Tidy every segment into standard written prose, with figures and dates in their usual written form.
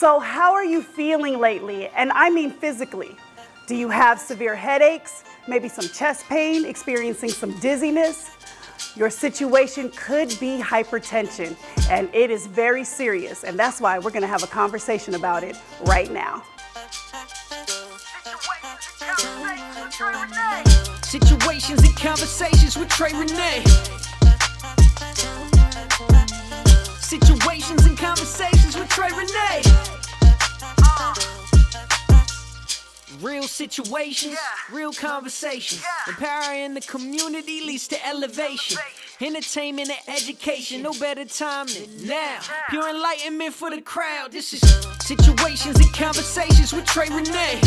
So how are you feeling lately? And I mean physically. Do you have severe headaches, maybe some chest pain, experiencing some dizziness? Your situation could be hypertension, and it is very serious, and that's why we're going to have a conversation about it right now. Situations and conversations with Trey Renee. Situations and conversations with Trey Renee. Real situations, real conversations. Empowering the community leads to elevation. Entertainment and education, no better time than now. Pure enlightenment for the crowd. This is Situations and Conversations with Trey Renee.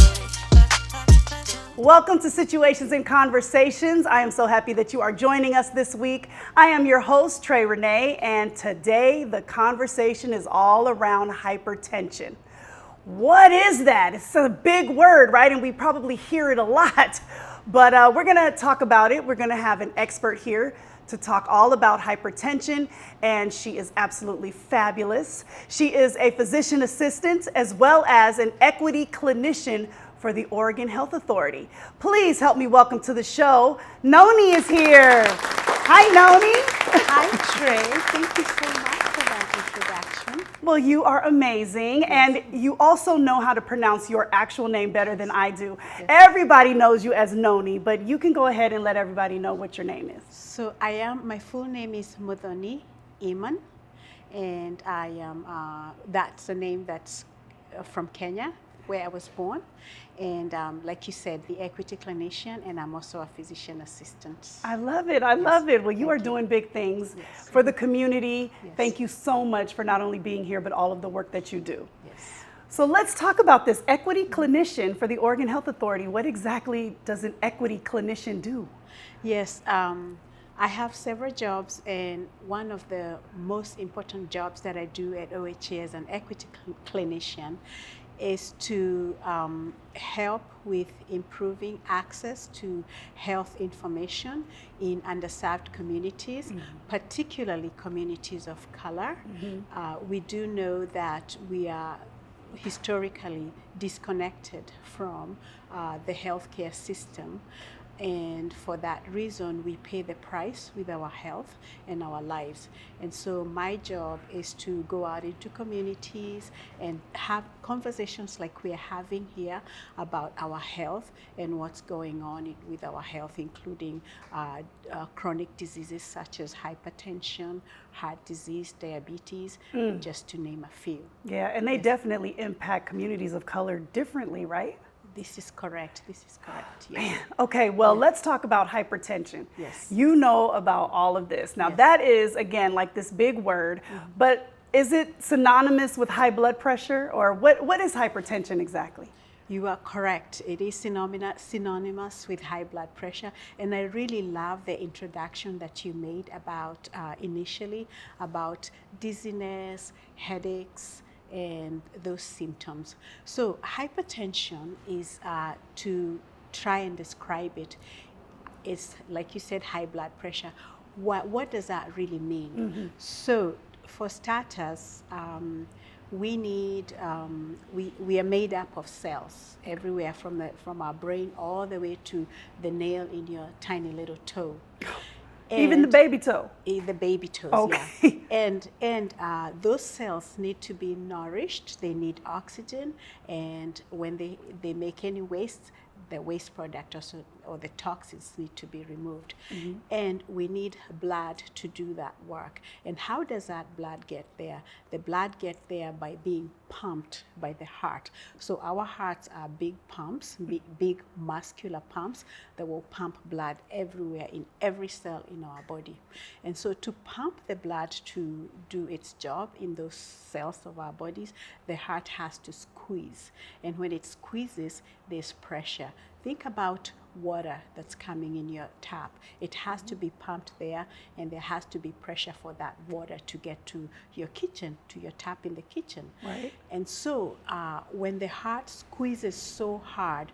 Welcome to Situations and Conversations. I am so happy that you are joining us this week. I am your host, Trey Renee, and today the conversation is all around hypertension. What is that? It's a big word, right? And we probably hear it a lot, but we're going to talk about it. We're going to have an expert here to talk all about hypertension, and she is absolutely fabulous. She is a physician assistant as well as an equity clinician for the Oregon Health Authority. Please help me welcome to the show, Noni is here. Hi, Noni. Hi, Trey. Thank you so much for that introduction. Well, you are amazing, and you also know how to pronounce your actual name better than I do. Yes. Everybody knows you as Noni, but you can go ahead and let everybody know what your name is. So my full name is Noni Iman, and I am, that's a name that's from Kenya, where I was born. And like you said, the equity clinician, and I'm also a physician assistant. I love it. I love it. Well, you are doing big things for the community. Yes. Thank you so much for not only being here, but all of the work that you do. Yes. So let's talk about this equity clinician for the Oregon Health Authority. What exactly does an equity clinician do? Yes. I have several jobs, and one of the most important jobs that I do at OHA as an equity clinician is to help with improving access to health information in underserved communities, particularly communities of color. We do know that we are historically disconnected from the healthcare system. And for that reason, we pay the price with our health and our lives. And so my job is to go out into communities and have conversations like we're having here about our health and what's going on with our health, including chronic diseases such as hypertension, heart disease, diabetes, just to name a few. Yeah, and they definitely impact communities of color differently, right? This is correct. Yes. Man, okay, well, let's talk about hypertension. Yes. You know about all of this. Now, that is, again, like this big word, but is it synonymous with high blood pressure, or what is hypertension exactly? You are correct. It is synonymous with high blood pressure. And I really love the introduction that you made about initially about dizziness, headaches, and those symptoms. So hypertension is, to try and describe it, is like you said, high blood pressure. What does that really mean? So for starters, we need, we are made up of cells everywhere from our brain all the way to the nail in your tiny little toe. Even the baby toe? The baby toes, okay. Yeah. And those cells need to be nourished. They need oxygen, and when they make any waste, the waste product or the toxins need to be removed. And we need blood to do that work. And how does that blood get there? The blood gets there by being pumped by the heart. So our hearts are big pumps, big muscular pumps that will pump blood everywhere in every cell in our body. And so to pump the blood to do its job in those cells of our bodies, the heart has to squeeze. And when it squeezes, there's pressure. Think about water that's coming in your tap. It has to be pumped there, and there has to be pressure for that water to get to your kitchen, to your tap in the kitchen. Right. And so when the heart squeezes so hard,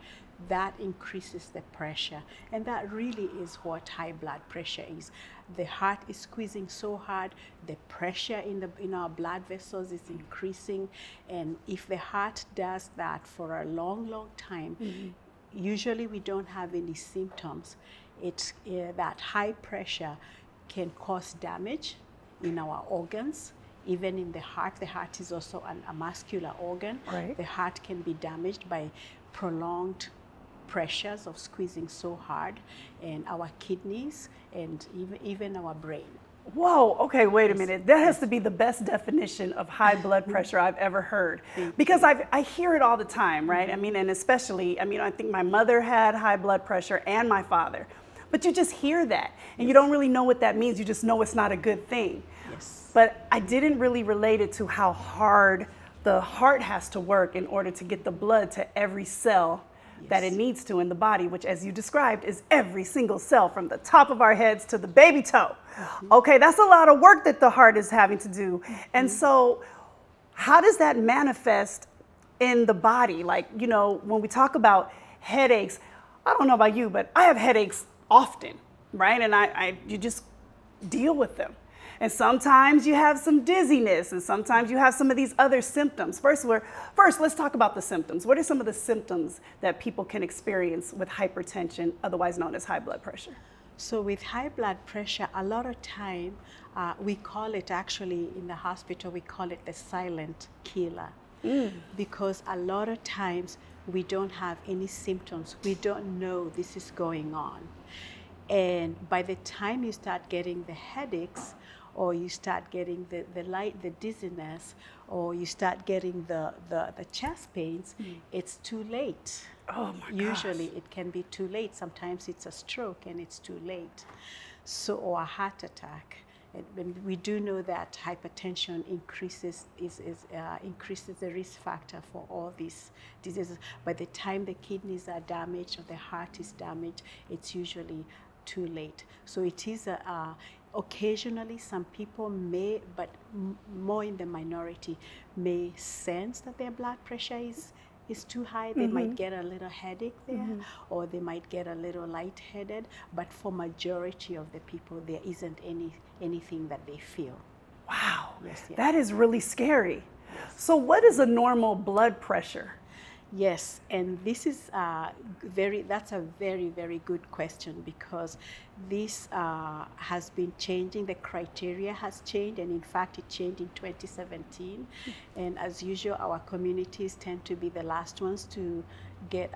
that increases the pressure. And that really is what high blood pressure is. The heart is squeezing so hard, the pressure in our blood vessels is increasing. And if the heart does that for a long, long time, usually we don't have any symptoms. It's that high pressure can cause damage in our organs. Even in the heart is also a muscular organ. Right. The heart can be damaged by prolonged pressures of squeezing so hard, and our kidneys and even our brain. Whoa, okay, wait a minute. That has to be the best definition of high blood pressure I've ever heard. Because I hear it all the time, right? I mean, and especially, I think my mother had high blood pressure and my father. But you just hear that and you don't really know what that means. You just know it's not a good thing. Yes. But I didn't really relate it to how hard the heart has to work in order to get the blood to every cell that it needs to in the body, which, as you described, is every single cell from the top of our heads to the baby toe. Okay, that's a lot of work that the heart is having to do. And so how does that manifest in the body? Like, you know, when we talk about headaches, I don't know about you, but I have headaches often, right? And you just deal with them. And sometimes you have some dizziness, and sometimes you have some of these other symptoms. First, let's talk about the symptoms. What are some of the symptoms that people can experience with hypertension, otherwise known as high blood pressure? So with high blood pressure, a lot of time, we call it, actually in the hospital, we call it the silent killer. Because a lot of times we don't have any symptoms. We don't know this is going on. And by the time you start getting the headaches, or you start getting the dizziness, or you start getting the chest pains, it's too late. Oh my gosh. Usually it can be too late. Sometimes it's a stroke and it's too late. So, or a heart attack. And we do know that hypertension increases the risk factor for all these diseases. By the time the kidneys are damaged or the heart is damaged, it's usually too late. So it is occasionally some people may, but more in the minority, may sense that their blood pressure is too high. They might get a little headache there, or they might get a little lightheaded, but for majority of the people, there isn't anything that they feel. Wow, Yes. that is really scary. So what is a normal blood pressure? Yes, and this is that's a very, very good question, because this has been changing. The criteria has changed, and in fact it changed in 2017. And as usual, our communities tend to be the last ones to get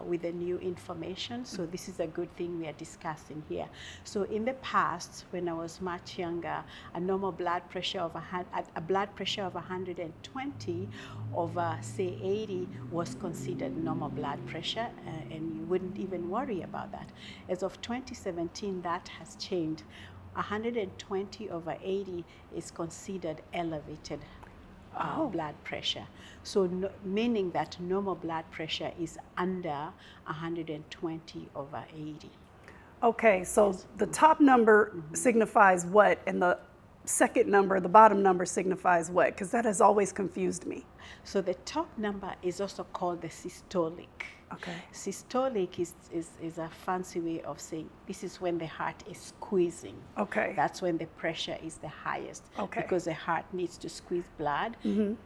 with the new information. So this is a good thing we are discussing here. So in the past, when I was much younger, a normal blood pressure of 120 over, say, 80 was considered normal blood pressure, and you wouldn't even worry about that. As of 2017, that has changed. 120 over 80 is considered elevated blood pressure. So meaning that normal blood pressure is under 120 over 80. Okay, so the top number signifies what, and the second number, the bottom number, signifies what? Because that has always confused me. So the top number is also called the systolic. Okay. Systolic is a fancy way of saying this is when the heart is squeezing. Okay. That's when the pressure is the highest. Okay. Because the heart needs to squeeze blood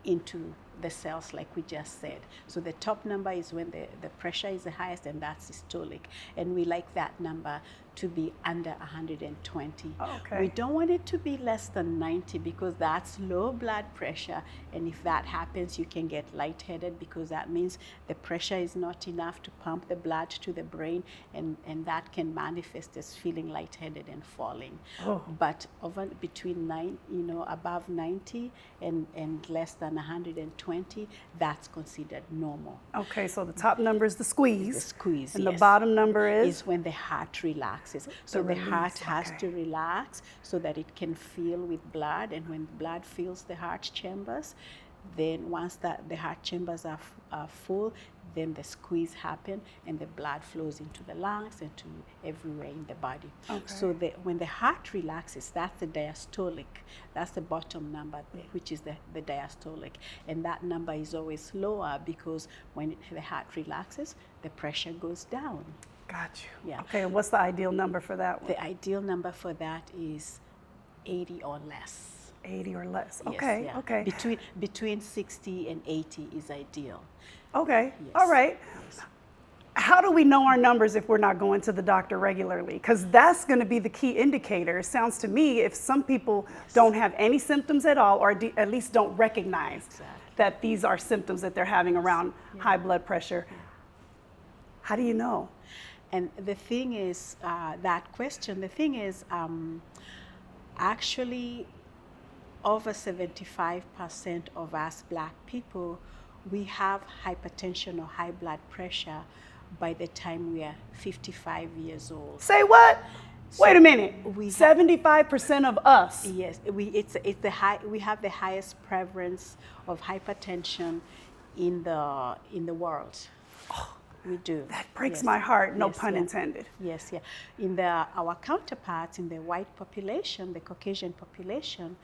into the cells, like we just said. So the top number is when the pressure is the highest, and that's systolic. And we like that number to be under 120. Okay. We don't want it to be less than 90, because that's low blood pressure. And if that happens, you can get lightheaded, because that means the pressure is not enough to pump the blood to the brain, and that can manifest as feeling lightheaded and falling. Oh. But between above 90 and less than 120, that's considered normal. Okay, so the top number is the squeeze. The squeeze, and yes. the bottom number is when the heart relaxes. So the release, heart has okay. to relax so that it can fill with blood, and when blood fills the heart chambers, Then once the heart chambers are full, then the squeeze happens and the blood flows into the lungs and to everywhere in the body. Okay. So when the heart relaxes, that's the diastolic. That's the bottom number, which is the diastolic. And that number is always lower because when the heart relaxes, the pressure goes down. Got you. Yeah. Okay, and what's the ideal number for that one? The ideal number for that is 80 or less. 80 or less. Yes, Okay, yeah. okay. Between 60 and 80 is ideal. Okay, Yes. all right. How do we know our numbers if we're not going to the doctor regularly? Because that's going to be the key indicator. It sounds to me if some people don't have any symptoms at all, or at least don't recognize that these are symptoms that they're having around high blood pressure. How do you know? And the thing is, actually, over 75% of us Black people, we have hypertension or high blood pressure by the time we are 55 years old. Say what? Wait a minute. we 75% of us. Yes, we have the highest prevalence of hypertension in the world. We do. That breaks Yes. my heart, no Yes, pun yeah. intended. Yes, yeah. Our counterparts in the white population, the Caucasian population,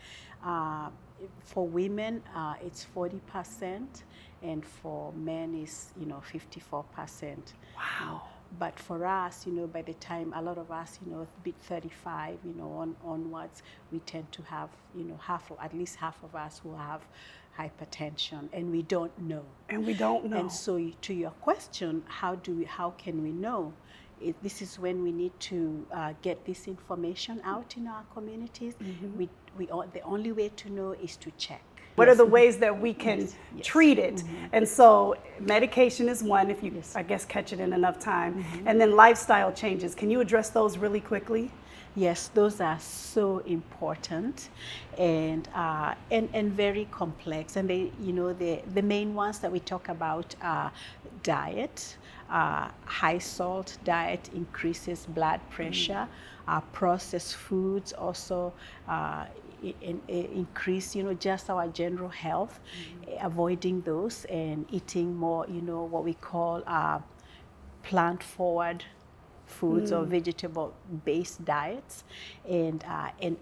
for women it's 40%, and for men is 54%. Wow. But for us, by the time a lot of us, bit 35, onwards, we tend to have, at least half of us who have hypertension, and we don't know. And we don't know. And so, to your question, how can we know? This is when we need to get this information out in our communities. The only way to know is to check. What are the ways that we can treat it? And so medication is one, if you, I guess, catch it in enough time. And then lifestyle changes. Can you address those really quickly? Yes, those are so important and very complex. And the main ones that we talk about are diet. High salt diet increases blood pressure. Processed foods also increase, just our general health. Avoiding those and eating more, what we call plant-forward foods or vegetable-based diets, and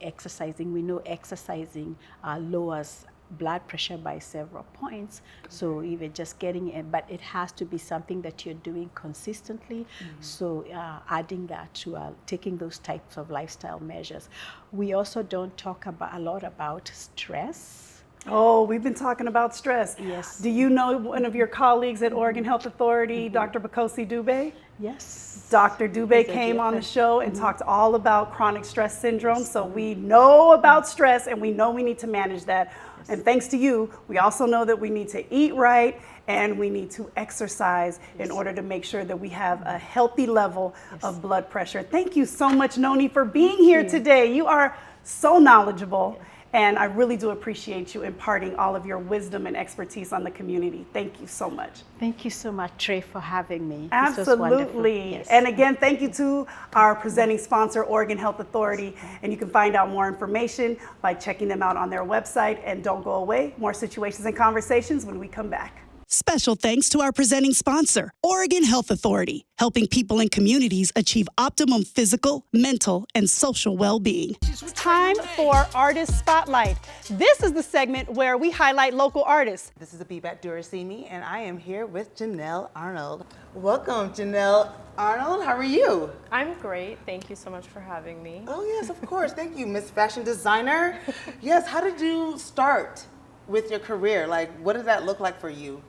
exercising. We know exercising lowers blood pressure by several points. So even just getting it, but it has to be something that you're doing consistently. So adding that to taking those types of lifestyle measures. We also don't talk a lot about stress. Oh, we've been talking about stress. Yes. Do you know one of your colleagues at Oregon Health Authority, Dr. Bakosi Dube? Yes. Dr. Dube came on the show and talked all about chronic stress syndrome. So we know about stress and we know we need to manage that. And thanks to you, we also know that we need to eat right and we need to exercise in order to make sure that we have a healthy level of blood pressure. Thank you so much, Noni, for being here today. You are so knowledgeable. And I really do appreciate you imparting all of your wisdom and expertise on the community. Thank you so much. Thank you so much, Trey, for having me. Absolutely. Yes. And again, thank you to our presenting sponsor, Oregon Health Authority. And you can find out more information by checking them out on their website. And don't go away. More situations and conversations when we come back. Special thanks to our presenting sponsor, Oregon Health Authority, helping people and communities achieve optimum physical, mental, and social well-being. It's time for Artist Spotlight. This is the segment where we highlight local artists. This is Abibat Durasimi, and I am here with Janelle Arnold. Welcome, Janelle Arnold. How are you? I'm great. Thank you so much for having me. Oh, yes, of course. Thank you, Miss Fashion Designer. Yes, how did you start with your career? Like, what did that look like for you?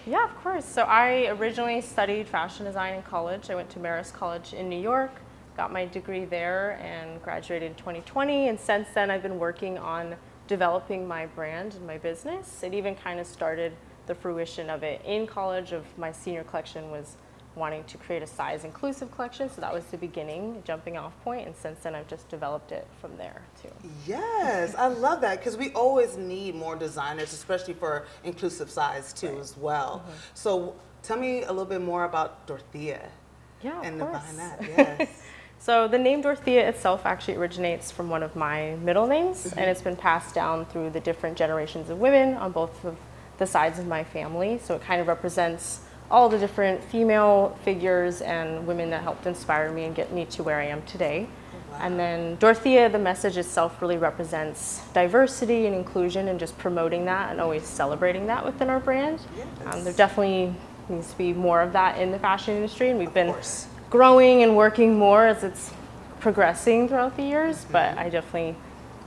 Yeah, of course. So I originally studied fashion design in college. I went to Marist College in New York, got my degree there, and graduated in 2020. And since then, I've been working on developing my brand and my business. It even kind of started the fruition of it in college. Of my senior collection was wanting to create a size inclusive collection. So that was the beginning, jumping off point. And since then, I've just developed it from there too. Yes, I love that because we always need more designers, especially for inclusive size too as well. So tell me a little bit more about Dorothea. Yeah, and of course. behind that, yes. So the name Dorothea itself actually originates from one of my middle names, and it's been passed down through the different generations of women on both of the sides of my family. So it kind of represents all the different female figures and women that helped inspire me and get me to where I am today. Wow. And then Dorothea, the message itself really represents diversity and inclusion and just promoting that and always celebrating that within our brand. Yes. There definitely needs to be more of that in the fashion industry, and we've been growing and working more as it's progressing throughout the years, but I definitely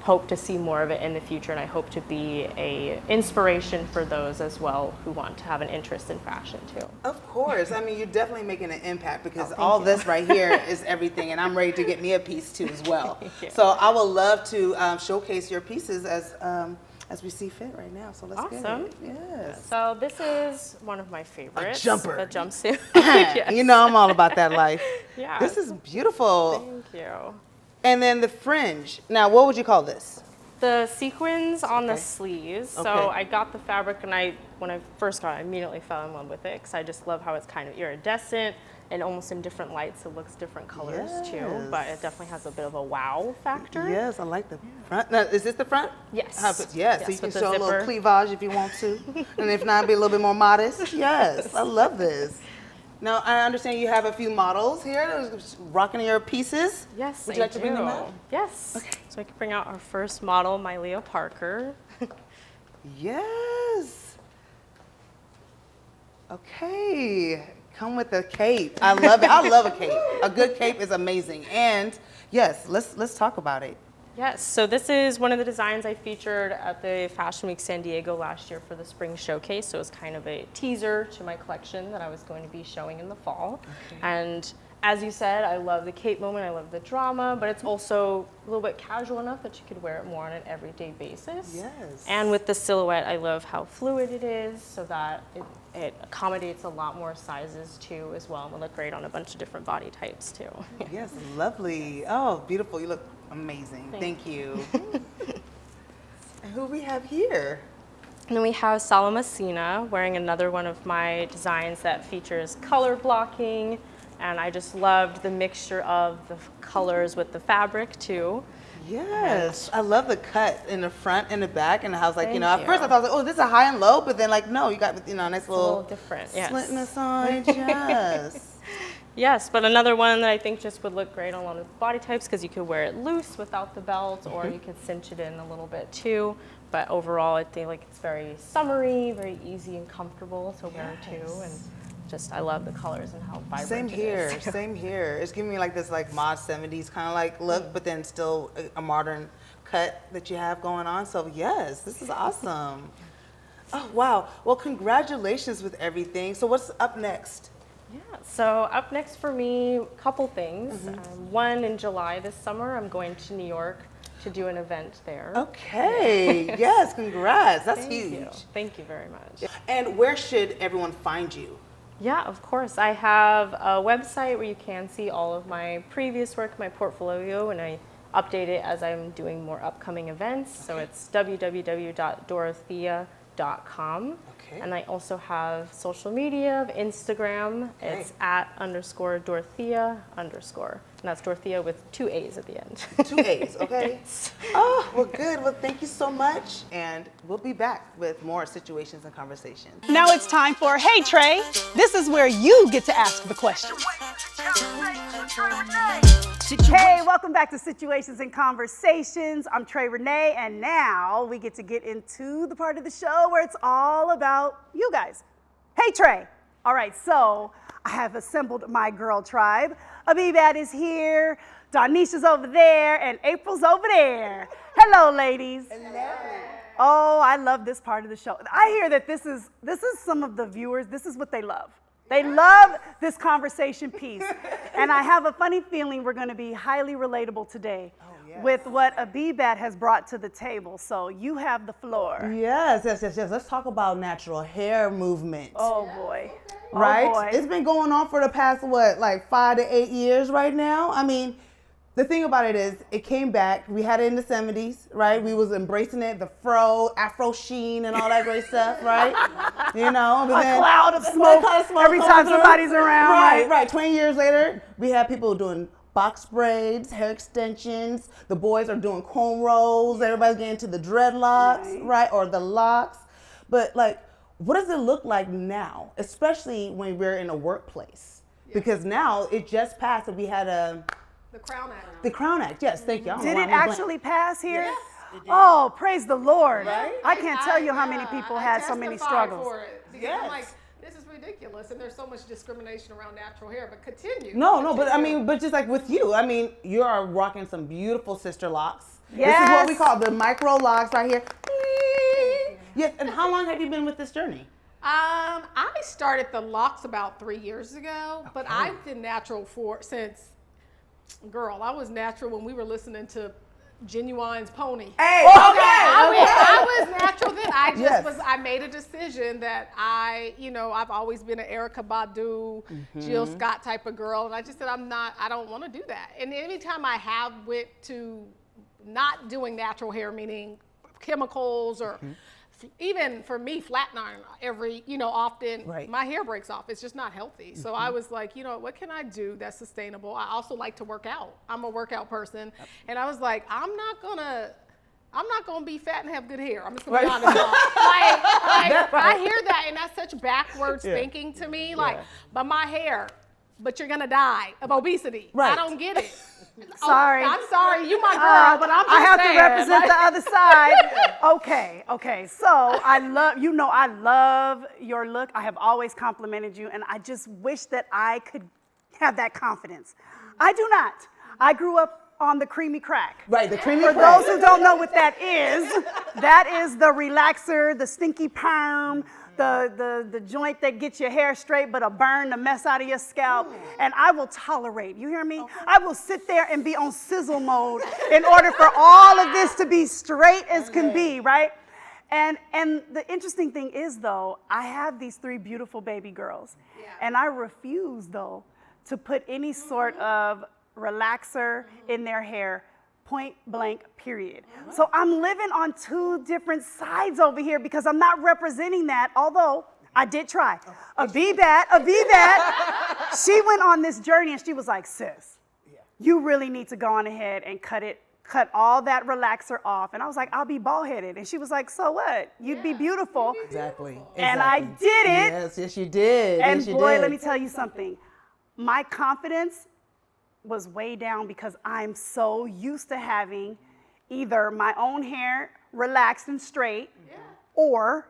hope to see more of it in the future, and I hope to be a inspiration for those as well who want to have an interest in fashion too. Of course. I mean, you're definitely making an impact because all this right here is everything, and I'm ready to get me a piece too as well. So I would love to showcase your pieces as we see fit right now. So let's get it. Yes. So this is one of my favorites. A jumper. The jumpsuit. Yes. You know I'm all about that life. Yeah. This is beautiful. Thank you. And then the fringe. Now, what would you call this? The sequins on the sleeves. Okay. So I got the fabric, and when I first got it, I immediately fell in love with it because I just love how it's kind of iridescent and almost in different lights. It looks different colors too, but it definitely has a bit of a wow factor. Yes, I like the front. Now, is this the front? Yes. Yes, so you can show a little cleavage if you want to. And if not, be a little bit more modest. Yes, I love this. Now, I understand you have a few models here rocking your pieces. Yes, Would you like to bring them out? Yes. Okay. So I can bring out our first model, Mylea Parker. Yes. Okay. Come with a cape. I love it. I love a cape. A good cape is amazing. And yes, let's talk about it. Yes, so this is one of the designs I featured at the Fashion Week San Diego last year for the spring showcase. So it was kind of a teaser to my collection that I was going to be showing in the fall. Okay. And as you said, I love the cape moment, I love the drama, but it's also a little bit casual enough that you could wear it more on an everyday basis. Yes. And with the silhouette, I love how fluid it is so that it accommodates a lot more sizes too as well, and will look great on a bunch of different body types too. Yes, lovely. Oh, beautiful. You look amazing. Thank you. And who we have here? And then we have Salamasina wearing another one of my designs that features color blocking, and I just loved the mixture of the colors with the fabric too. Yes, I love the cut in the front and the back, and I was like, at first I thought, oh, this is a high and low, but then like, no, you got, a nice little different, slit in the side, yes. Yes, but another one that I think just would look great on a lot of body types because you could wear it loose without the belt, or you could cinch it in a little bit too. But overall, I think like it's very summery, very easy and comfortable to wear too, and just I love the colors and how vibrant Same here, it is. Same here. It's giving me like this like mod 70s kind of like look, but then still a modern cut that you have going on. So yes, this is awesome. Oh wow, well congratulations with everything. So what's up next? Yeah, so up next for me, a couple things. One, in July this summer, I'm going to New York to do an event there. Okay, yes, congrats. That's huge. You. Thank you very much. And where should everyone find you? Yeah, of course. I have a website where you can see all of my previous work, my portfolio, and I update it as I'm doing more upcoming events. So it's www.dorothea.com. Okay. And I also have social media, Instagram. Okay. It's @_Dorothea_. And that's Dorothea with 2 A's at the end. 2 A's, okay. Yes. Oh, well, good. Well, thank you so much. And we'll be back with more situations and conversations. Now it's time for Hey Trey. This is where you get to ask the question. Hey, welcome back to Situations and Conversations. I'm Trey Renee, and now we get into the part of the show where it's all about you guys. Hey Trey. All right, so I have assembled my girl tribe. Abibat is here, Donisha's over there, and April's over there. Hello, ladies. Hello. Oh, I love this part of the show. I hear that this is some of the viewers, this is what they love. They love this conversation piece. And I have a funny feeling we're going to be highly relatable today with what Abibat has brought to the table. So you have the floor. Yes. Let's talk about natural hair movement. Oh, boy. Right? Oh, boy. It's been going on for the past, 5 to 8 years right now? I mean, the thing about it is, it came back. We had it in the 70s, right? We was embracing it, the Afro sheen and all that great stuff, right? But then, cloud of smoke every time somebody's around. Right. 20 years later, we have people doing box braids, hair extensions. The boys are doing cornrows. Everybody's getting to the dreadlocks, right? Or the locks. But like, what does it look like now, especially when we're in a workplace? Because now it just passed and we had The Crown Act. the Crown Act. Yes, thank you. I don't know Did why it I'm blank. actually pass here? Yes. Oh, praise the Lord. Right? I can't tell you how many people had so many testified struggles. For it because I'm like, this is ridiculous, and there's so much discrimination around natural hair. But continue. No, but I mean, but just like with you, I mean, you are rocking some beautiful sister locks. This is Yes. what we call the micro locks right here. Yes, and how long have you been with this journey? I started the locks about 3 years ago, but I've been natural since, girl, I was natural when we were listening to Genuine's Pony. Hey, I was natural then. I just Yes. I made a decision that I've always been an Erykah Badu, Jill Scott type of girl, and I just said I don't want to do that. And anytime I have went to not doing natural hair, meaning chemicals or even for me, flat iron often Right. my hair breaks off. It's just not healthy. So I was like, what can I do that's sustainable? I also like to work out. I'm a workout person. And I was like, I'm not gonna be fat and have good hair. I'm just gonna be honest. I hear that, and that's such backwards thinking to me. But my hair, but you're gonna die of obesity. Right. I don't get it. Sorry. I'm sorry, you my girl, but I'm just I have saying, to represent like- the other side. Okay. So I love your look. I have always complimented you, and I just wish that I could have that confidence. I do not. I grew up on the creamy crack. Right, the creamy For crack. those who don't know what that is the relaxer, the stinky perm, the joint that gets your hair straight but a burn the mess out of your scalp. And I will tolerate, you hear me? I will sit there and be on sizzle mode in order for all of this to be straight as can be, right? And the interesting thing is, though, I have these 3 beautiful baby girls. And I refuse, though, to put any sort of relaxer in their hair, point blank, period. So I'm living on 2 different sides over here because I'm not representing that, although I did try. Avivat, she went on this journey and she was like, sis, you really need to go on ahead and cut all that relaxer off. And I was like, I'll be bald headed. And she was like, so what? You'd be beautiful. Exactly. And I did it. Yes, you did. And yes, you boy, did. let me tell you something. My confidence was way down because I'm so used to having either my own hair relaxed and straight or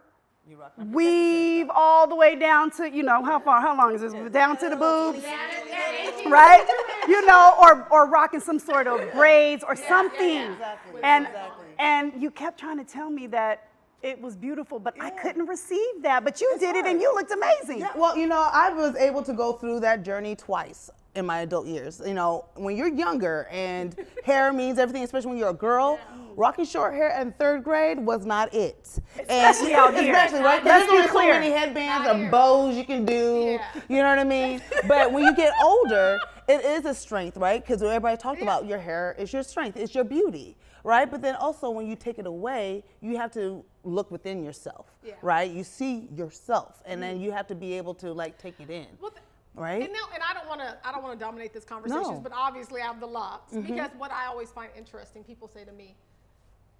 weave all the way down to, how long is this? Down to the boobs, right? Or rocking some sort of braids or something. And you kept trying to tell me that it was beautiful, but I couldn't receive that. But you did it and you looked amazing. Yeah, well, I was able to go through that journey twice in my adult years. When you're younger and hair means everything, especially when you're a girl, rocking short hair in 3rd grade was not it. Especially out here. Especially, right? Let's There's be only so clear. many headbands or bows you can do. You know what I mean? But when you get older, it is a strength, right? Because everybody talked about your hair is your strength, it's your beauty, right? But then also when you take it away, you have to look within yourself, right? You see yourself, and then you have to be able to take it in. Right? And I don't want to dominate this conversation, but obviously I have the locks because what I always find interesting, people say to me,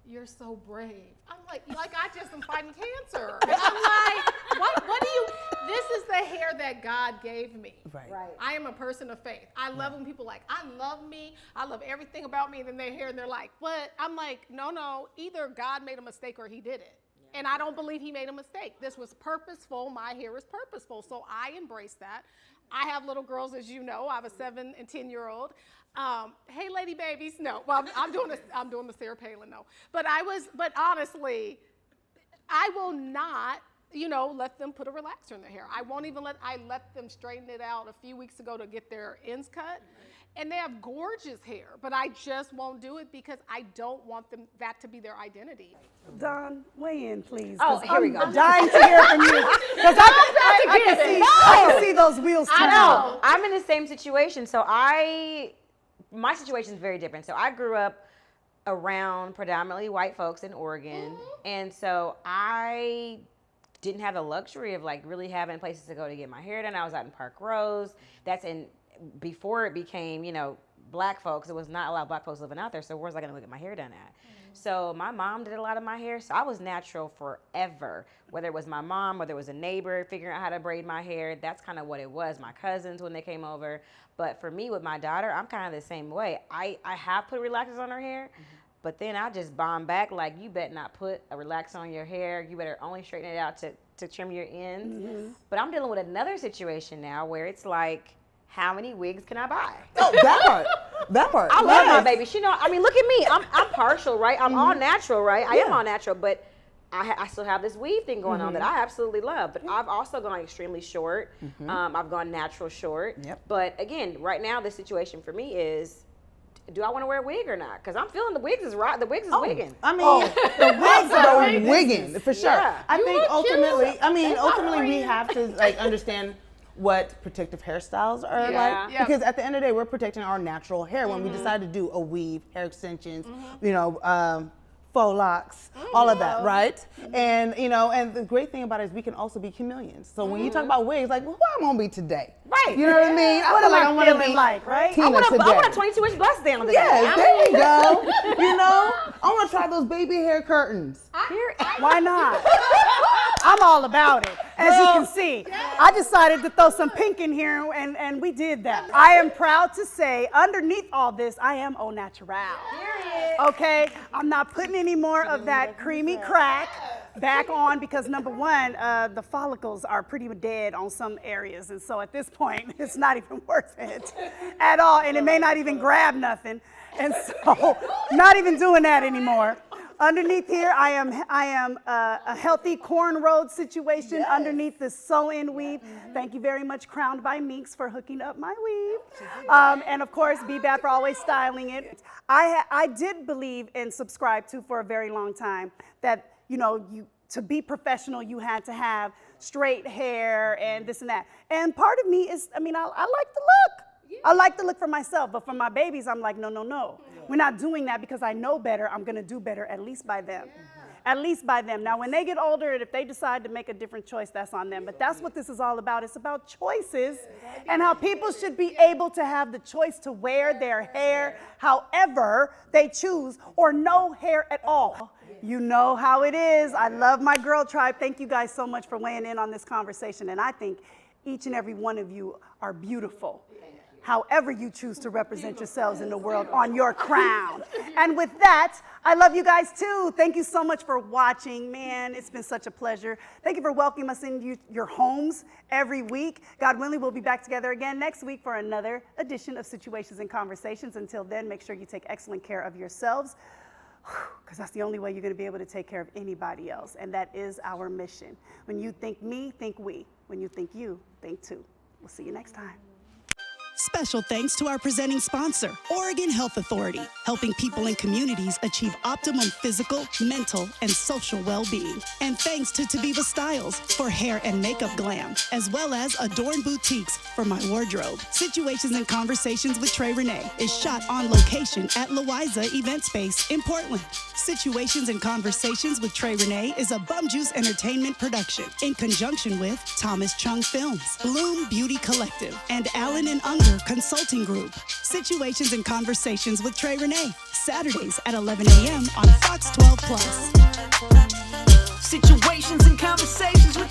"You're so brave." I'm like I just am fighting cancer. And I'm like, what do you? This is the hair that God gave me. Right. I am a person of faith. I love when people I love me. I love everything about me. And then they're here and they're like, "What?" I'm like, no. Either God made a mistake or He did it. And I don't believe He made a mistake. This was purposeful. My hair is purposeful. So I embrace that. I have little girls, as you know. I have a 7 and 10-year-old. Hey, lady babies. No, well, I'm doing the Sarah Palin though. But honestly, I will not, let them put a relaxer in their hair. I won't even I let them straighten it out a few weeks ago to get their ends cut. And they have gorgeous hair, but I just won't do it because I don't want that to be their identity. Don, weigh in, please. Oh, here we go. I'm dying to hear from you. Because I can see those wheels turning. I know. I'm in the same situation. So my situation is very different. So I grew up around predominantly white folks in Oregon. And so I didn't have the luxury of really having places to go to get my hair done. I was out in Park Rose. Before it became, black folks. There was not a lot of black folks living out there, so where's I gonna go get my hair done at? So my mom did a lot of my hair, so I was natural forever. Whether it was my mom, whether it was a neighbor figuring out how to braid my hair, that's kind of what it was. My cousins when they came over. But for me with my daughter, I'm kind of the same way. I have put relaxers on her hair, but then I just bomb back like, you better not put a relaxer on your hair. You better only straighten it out to trim your ends. But I'm dealing with another situation now where it's like, how many wigs can I buy? Oh, that part. I love my baby. She know. I mean, look at me. I'm partial, right? I'm all natural, right? I am all natural, but I still have this weave thing going on that I absolutely love. But I've also gone extremely short. I've gone natural short. But again, right now the situation for me is, do I want to wear a wig or not? Because I'm feeling the wigs is right. The wigs is wigging. I mean, the wigs are wigging for sure. Yeah. I think ultimately we have to like understand what protective hairstyles are like, because at the end of the day, we're protecting our natural hair. When we decide to do a weave, hair extensions, you know, faux locks, all of that, right? And you know, and the great thing about it is we can also be chameleons. So when you talk about wigs, like, well, who I'm gonna be today, Right. You know what I mean? What am I feeling be like, right? Tina I want today. a 22-inch bust down today. Yes, there you go. You know, I want to try those baby hair curtains. Why not? I'm all about it. As you can see, I decided to throw some pink in here, and we did that. I am proud to say, underneath all this, I am au natural. Okay? I'm not putting any more of that creamy crack back on because, number one, the follicles are pretty dead on some areas. And so at this point, it's not even worth it at all. And it may not even grab nothing. And so, not even doing that anymore. Underneath here, I am a healthy cornrow situation underneath this sew-in weave. Thank you very much, Crowned by Meeks, for hooking up my weave. And of course, B-Bad for always styling it. I did believe and subscribe to for a very long time that, you know, to be professional, you had to have straight hair and this and that. And part of me is, I like the look. I like to look for myself, but for my babies, I'm like, no. We're not doing that because I know better. I'm gonna do better, at least by them. At least by them. Now, when they get older, and if they decide to make a different choice, that's on them. But that's what this is all about. It's about choices and how people should be able to have the choice to wear their hair however they choose or no hair at all. You know how it is. I love my girl tribe. Thank you guys so much for weighing in on this conversation. And I think each and every one of you are beautiful. However you choose to represent yourselves in the world on your crown. And with that, I love you guys too. Thank you so much for watching. Man, it's been such a pleasure. Thank you for welcoming us into your homes every week. God willing, we'll be back together again next week for another edition of Situations and Conversations. Until then, make sure you take excellent care of yourselves, because that's the only way you're going to be able to take care of anybody else. And that is our mission. When you think me, think we. When you think you, think too. We'll see you next time. Special thanks to our presenting sponsor, Oregon Health Authority, helping people and communities achieve optimum physical, mental, and social well-being. And thanks to Taviva Styles for hair and makeup glam, as well as Adorn Boutiques for my wardrobe. Situations and Conversations with Trey Renee is shot on location at Louisa Event Space in Portland. Situations and Conversations with Trey Renee is a Bum Juice Entertainment production in conjunction with Thomas Chung Films, Bloom Beauty Collective, and Allen & Unger Consulting Group. Situations and Conversations with Trey Renee, Saturdays at 11 a.m. on Fox 12 Plus. Situations and conversations with